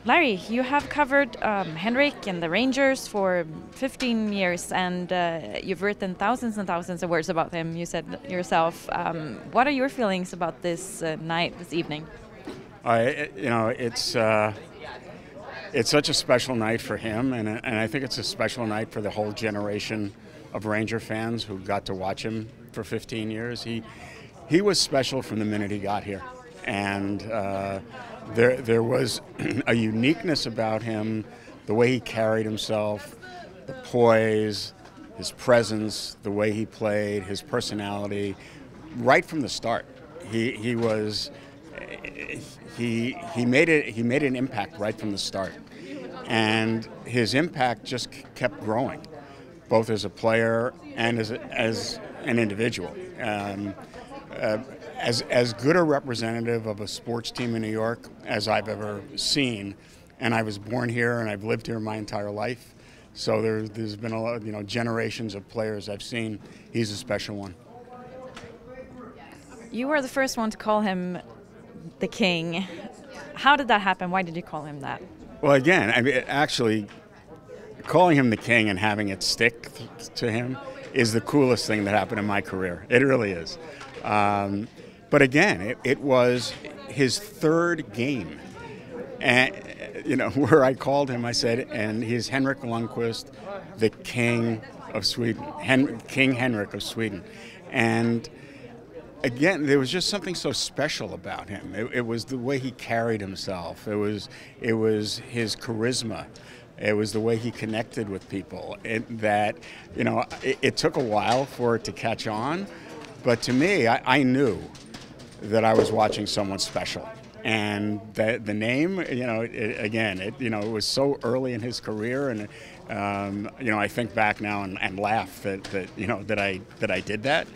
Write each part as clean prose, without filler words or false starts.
Larry, you have covered Henrik and the Rangers for 15 years, and you've written thousands and thousands of words about him, you said yourself. What are your feelings about this night, this evening? It's such a special night for him, and I think it's a special night for the whole generation of Ranger fans who got to watch him for 15 years. He was special from the minute he got here, and there was a uniqueness about him, the way he carried himself, the poise, his presence, the way he played, his personality, right from the start. He made an impact right from the start, and his impact just kept growing, both as a player and as an individual. As good a representative of a sports team in New York as I've ever seen, and I was born here and I've lived here my entire life, so there's been a lot, generations of players I've seen. He's a special one. You were the first one to call him the King. How did that happen? Why did you call him that? Well, again, actually, calling him the King and having it stick to him is the coolest thing that happened in my career. It really is. But again, it was his third game, and where I called him, I said, and he's Henrik Lundqvist, the King of Sweden, King Henrik of Sweden, and again, there was just something so special about him. It was the way he carried himself. It was his charisma. It was the way he connected with people. It took a while for it to catch on, but to me, I knew that I was watching someone special. And the name, it was so early in his career, and I think back now and laugh that I did that.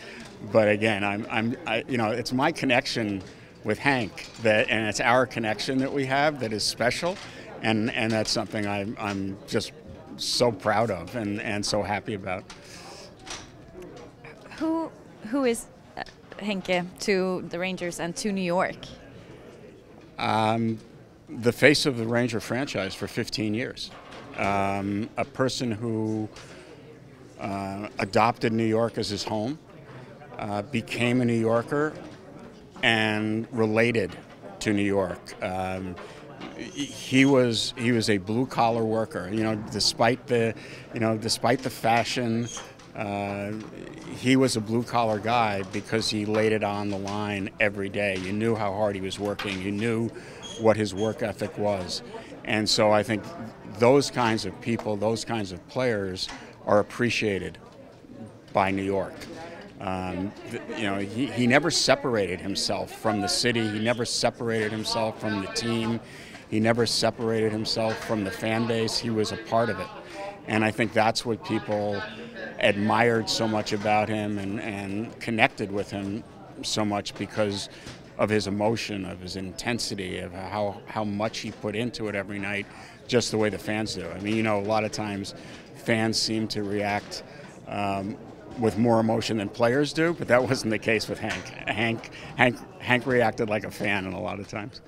But again, it's my connection with Hank and it's our connection that we have that is special, and that's something I'm just so proud of and so happy about. Who is Henke to the Rangers and to New York? The face of the Ranger franchise for 15 years. A person who adopted New York as his home, became a New Yorker, and related to New York. He was a blue collar worker. Despite the fashion, he was a blue collar guy because he laid it on the line every day. You knew how hard he was working. You knew what his work ethic was, and so I think those kinds of people, those kinds of players, are appreciated by New York. He never separated himself from the city. He never separated himself from the team. He never separated himself from the fan base. He was a part of it. And I think that's what people admired so much about him and connected with him so much, because of his emotion, of his intensity, of how much he put into it every night, just the way the fans do. A lot of times fans seem to react with more emotion than players do, but that wasn't the case with Hank. Hank reacted like a fan a lot of times.